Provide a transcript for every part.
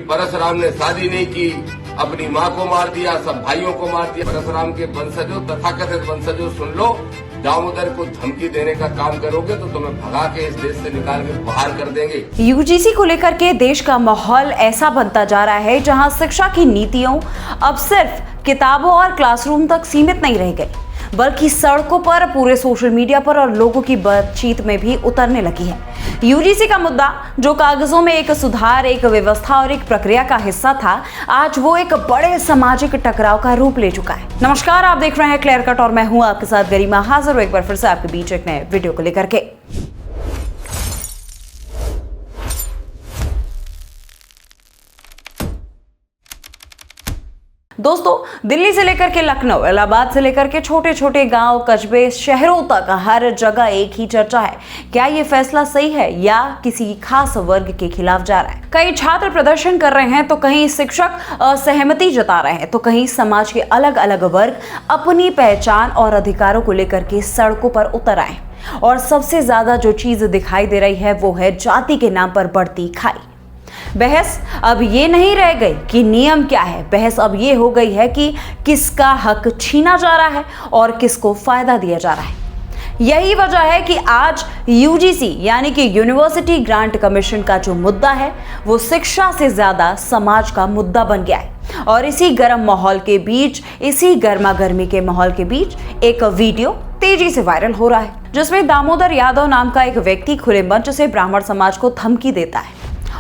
परशुराम ने शादी नहीं की, अपनी माँ को मार दिया, सब भाइयों को मार दिया। परशुराम के वंशजों, तथाकथित वंशजों, सुन लो, दामोदर को धमकी देने का काम करोगे तो तुम्हें भगा के इस देश से निकाल के बाहर कर देंगे। यूजीसी को लेकर के देश का माहौल ऐसा बनता जा रहा है जहां शिक्षा की नीतियों अब सिर्फ किताबों और क्लासरूम तक सीमित नहीं रह गई, बल्कि सड़कों पर, पूरे सोशल मीडिया पर और लोगों की बातचीत में भी उतरने लगी है। यूजीसी का मुद्दा, जो कागजों में एक सुधार, एक व्यवस्था और एक प्रक्रिया का हिस्सा था, आज वो एक बड़े सामाजिक टकराव का रूप ले चुका है। नमस्कार, आप देख रहे हैं क्लियर कट और मैं हूं आपके साथ गरिमा, हाजिर हूं एक बार फिर से आपके बीच एक नए वीडियो को लेकर के। दोस्तों, दिल्ली से लेकर के लखनऊ, इलाहाबाद से लेकर के छोटे छोटे गांव, कस्बे, शहरों तक हर जगह एक ही चर्चा है, क्या ये फैसला सही है या किसी खास वर्ग के खिलाफ जा रहा है। कई छात्र प्रदर्शन कर रहे हैं तो कहीं शिक्षक असहमति जता रहे हैं, तो कहीं समाज के अलग अलग वर्ग अपनी पहचान और अधिकारों को लेकर के सड़कों पर उतर आए। और सबसे ज्यादा जो चीज दिखाई दे रही है वो है जाति के नाम पर बढ़ती खाई। बहस अब ये नहीं रह गई कि नियम क्या है, बहस अब ये हो गई है कि किसका हक छीना जा रहा है और किसको फायदा दिया जा रहा है। यही वजह है कि आज यूजीसी यानी कि यूनिवर्सिटी ग्रांट कमीशन का जो मुद्दा है वो शिक्षा से ज्यादा समाज का मुद्दा बन गया है। और इसी गर्म माहौल के बीच, इसी गर्मा गर्मी के माहौल के बीच एक वीडियो तेजी से वायरल हो रहा है, जिसमें दामोदर यादव नाम का एक व्यक्ति खुले मंच से ब्राह्मण समाज को धमकी देता है।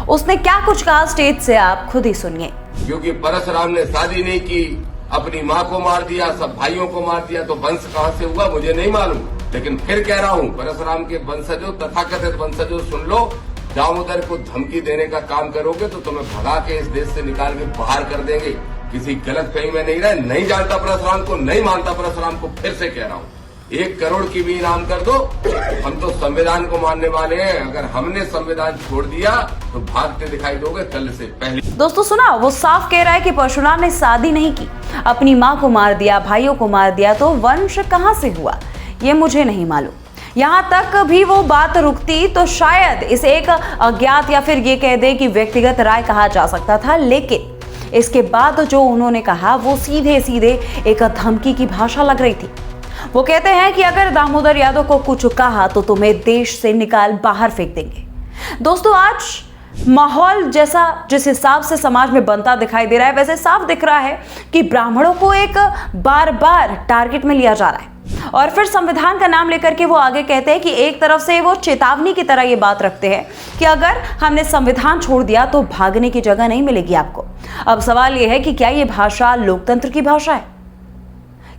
उसने क्या कुछ कहा स्टेज से आप खुद ही सुनिए। क्योंकि परशुराम ने शादी नहीं की, अपनी माँ को मार दिया, सब भाइयों को मार दिया, तो वंश कहाँ से हुआ मुझे नहीं मालूम, लेकिन फिर कह रहा हूँ, परशुराम के वंशजों, तथाकथित वंशजों, सुन लो, दामोदर को धमकी देने का काम करोगे तो तुम्हें भगा के इस देश से निकाल के बाहर कर देंगे। किसी गलत फहमी में नहीं रहे, नहीं जानता परशुराम को, नहीं मानता परशुराम को, फिर से कह रहा हूँ, 1 करोड़ की भी इनाम कर दो, हम तो संविधान को मानने वाले हैं। अगर हमने संविधान छोड़ दिया तो भागते दिखाई दोगे कल से पहले। दोस्तों सुना, वो साफ कह रहा है कि परशुराम ने शादी नहीं की, अपनी माँ को मार दिया, भाइयों को मार दिया, तो वंश कहाँ से हुआ ये मुझे नहीं मालूम। यहाँ तक भी वो बात रुकती तो शायद इसे एक अज्ञात या फिर ये कह दे कि व्यक्तिगत राय कहा जा सकता था, लेकिन इसके बाद जो उन्होंने कहा वो सीधे सीधे एक धमकी की भाषा लग रही थी। वो कहते हैं कि अगर दामोदर यादव को कुछ कहा तो तुम्हें देश से निकाल बाहर फेंक देंगे। दोस्तों, आज माहौल जैसा जिस हिसाब से समाज में बनता दिखाई दे रहा है, वैसे साफ दिख रहा है कि ब्राह्मणों को एक बार बार टारगेट में लिया जा रहा है। और फिर संविधान का नाम लेकर के वो आगे कहते हैं कि एक तरफ से वो चेतावनी की तरह ये बात रखते हैं कि अगर हमने संविधान छोड़ दिया तो भागने की जगह नहीं मिलेगी आपको। अब सवाल ये है कि क्या ये भाषा लोकतंत्र की भाषा है?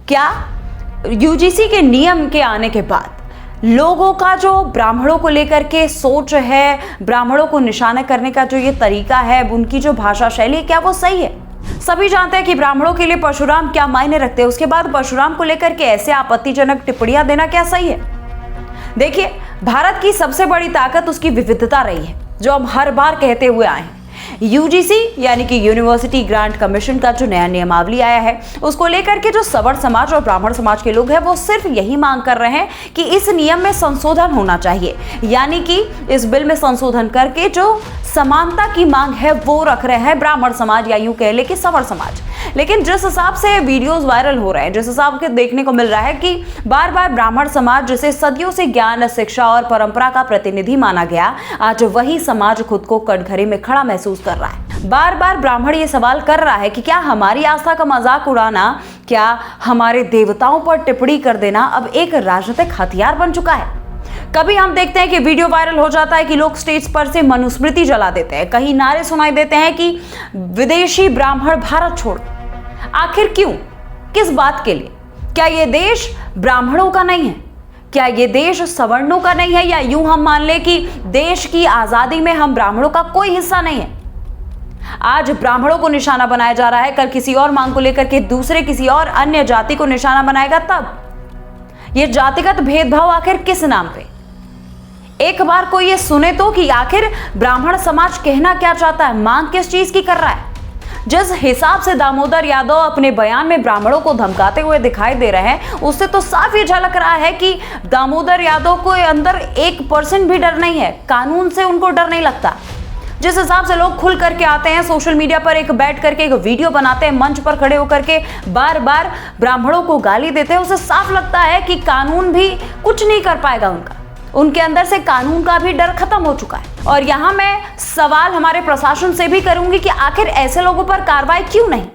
क्या यूजीसी के नियम के आने के बाद लोगों का जो ब्राह्मणों को लेकर के सोच है, ब्राह्मणों को निशाना करने का जो ये तरीका है, उनकी जो भाषा शैली, क्या वो सही है? सभी जानते हैं कि ब्राह्मणों के लिए परशुराम क्या मायने रखते हैं, उसके बाद परशुराम को लेकर के ऐसे आपत्तिजनक टिप्पणियां देना क्या सही है? देखिए, भारत की सबसे बड़ी ताकत उसकी विविधता रही है, जो हम हर बार कहते हुए आए हैं। यूजीसी यानी कि यूनिवर्सिटी ग्रांट कमीशन का जो नया नियमावली आया है, उसको लेकर के जो सवर्ण समाज और ब्राह्मण समाज के लोग हैं वो सिर्फ यही मांग कर रहे हैं कि इस नियम में संशोधन होना चाहिए, यानी कि इस बिल में संशोधन करके जो समानता की मांग है वो रख रहे हैं ब्राह्मण समाज, या यूं कह ले कि सवर्ण समाज। लेकिन जिस हिसाब से वीडियोस वायरल हो रहे हैं, जिस हिसाब के देखने को मिल रहा है कि बार बार ब्राह्मण समाज, जिसे सदियों से ज्ञान, शिक्षा और परंपरा का प्रतिनिधि माना गया, आज वही समाज खुद को कटघरे में खड़ा महसूस कर रहा है। बार बार ब्राह्मण ये सवाल कर रहा है कि क्या हमारी आस्था का मजाक उड़ाना, क्या हमारे देवताओं पर टिप्पणी कर देना अब एक राजनीतिक हथियार बन चुका है? कभी हम देखते हैं कि वीडियो वायरल हो जाता है कि लोग स्टेज पर से मनुस्मृति जला देते हैं, कहीं नारे सुनाई देते हैं कि विदेशी ब्राह्मण भारत छोड़। आखिर क्यों? किस बात के लिए? क्या ये देश ब्राह्मणों का नहीं है? क्या ये देश सवर्णों का नहीं है? या यूं हम मान ले कि देश की आजादी में हम ब्राह्मणों का कोई हिस्सा नहीं है? आज ब्राह्मणों को निशाना बनाया जा रहा है, कल किसी और मांग को लेकर के दूसरे किसी और अन्य जाति को निशाना बनाएगा। तब ये जातिगत भेदभाव आखिर किस नाम पे? एक बार कोई ये सुने तो कि आखिर ब्राह्मण समाज कहना क्या चाहता है, मांग किस चीज की कर रहा है। जिस हिसाब से दामोदर यादव अपने बयान में ब्राह्मणों को धमकाते हुए दिखाई दे रहे हैं, उससे तो साफ ये झलक रहा है कि दामोदर यादव को अंदर 1% भी डर नहीं है, कानून से उनको डर नहीं लगता। जिस हिसाब से लोग खुल करके आते हैं सोशल मीडिया पर, एक बैठ करके एक वीडियो बनाते हैं, मंच पर खड़े होकर के बार बार ब्राह्मणों को गाली देते हैं, उसे साफ लगता है कि कानून भी कुछ नहीं कर पाएगा उनके अंदर से कानून का भी डर खत्म हो चुका है। और यहां मैं सवाल हमारे प्रशासन से भी करूंगी कि आखिर ऐसे लोगों पर कार्रवाई क्यों नहीं।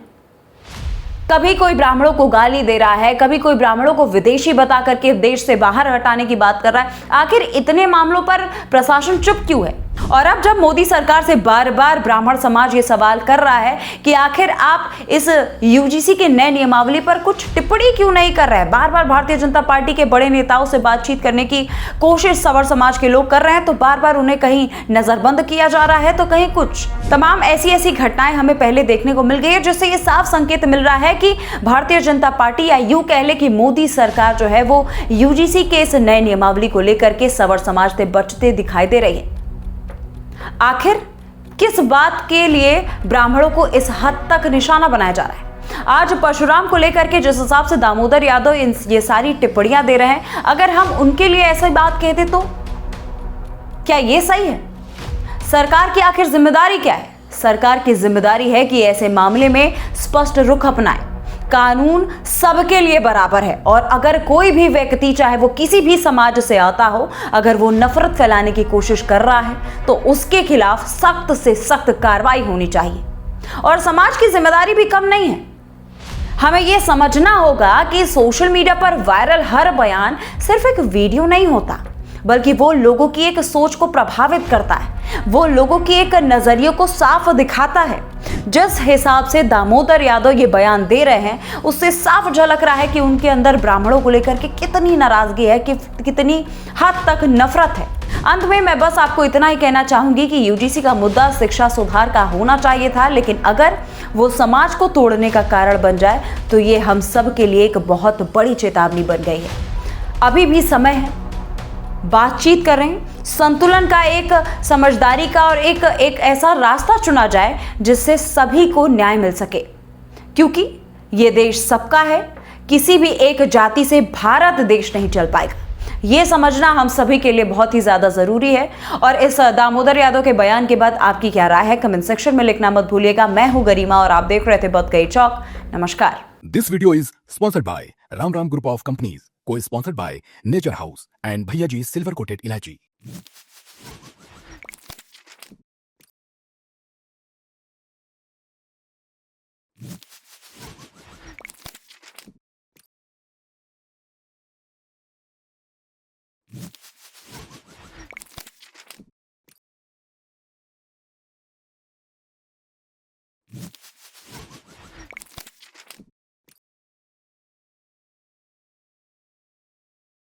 कभी कोई ब्राह्मणों को गाली दे रहा है, कभी कोई ब्राह्मणों को विदेशी बता करके देश से बाहर हटाने की बात कर रहा है, आखिर इतने मामलों पर प्रशासन चुप क्यों है। और अब जब मोदी सरकार से बार बार ब्राह्मण समाज ये सवाल कर रहा है कि आखिर आप इस यूजीसी के नए नियमावली पर कुछ टिप्पणी क्यों नहीं कर रहे हैं, बार बार भारतीय जनता पार्टी के बड़े नेताओं से बातचीत करने की कोशिश सवर समाज के लोग कर रहे हैं, तो बार बार उन्हें कहीं नजरबंद किया जा रहा है तो कहीं कुछ। तमाम ऐसी घटनाएं हमें पहले देखने को मिल गई है, जिससे ये साफ संकेत मिल रहा है कि भारतीय जनता पार्टी या यूं कह ले कि मोदी सरकार जो है वो यूजीसी के इस नए नियमावली को लेकर के सवर समाज से बचते दिखाई दे रही है। आखिर किस बात के लिए ब्राह्मणों को इस हद तक निशाना बनाया जा रहा है। आज परशुराम को लेकर के जिस हिसाब से दामोदर यादव ये सारी टिप्पणियां दे रहे हैं, अगर हम उनके लिए ऐसी बात कहते तो क्या ये सही है? सरकार की आखिर जिम्मेदारी क्या है? सरकार की जिम्मेदारी है कि ऐसे मामले में स्पष्ट रुख अपनाए। कानून सबके लिए बराबर है और अगर कोई भी व्यक्ति चाहे वो किसी भी समाज से आता हो, अगर वो नफरत फैलाने की कोशिश कर रहा है तो उसके खिलाफ सख्त से सख्त कार्रवाई होनी चाहिए। और समाज की जिम्मेदारी भी कम नहीं है। हमें यह समझना होगा कि सोशल मीडिया पर वायरल हर बयान सिर्फ एक वीडियो नहीं होता, बल्कि वो लोगों की एक सोच को प्रभावित करता है, वो लोगों की एक नजरिए को साफ दिखाता है। जिस हिसाब से दामोदर यादव ये बयान दे रहे हैं, उससे साफ झलक रहा है कि उनके अंदर ब्राह्मणों को लेकर के कितनी नाराजगी है, कि कितनी हद तक नफरत है। अंत में मैं बस आपको इतना ही कहना चाहूंगी कि यूजीसी का मुद्दा शिक्षा सुधार का होना चाहिए था, लेकिन अगर वो समाज को तोड़ने का कारण बन जाए तो ये हम सब के लिए एक बहुत बड़ी चेतावनी बन गई है। अभी भी समय है, बातचीत करें, संतुलन का, एक समझदारी का और एक ऐसा रास्ता चुना जाए जिससे सभी को न्याय मिल सके, क्योंकि ये देश सबका है। किसी भी एक जाति से भारत देश नहीं चल पाएगा। ये समझना हम सभी के लिए बहुत ही ज्यादा जरूरी है। और इस दामोदर यादव के बयान के बाद आपकी क्या राय है, कमेंट सेक्शन में लिखना मत भूलिएगा। मैं हूं गरिमा और आप देख रहे थे बत गई चौक। नमस्कार। This video is sponsored by Ram Ram Group of Companies, co-sponsored by Nature House and Bhaiya Ji Silver Coated Ilaichi.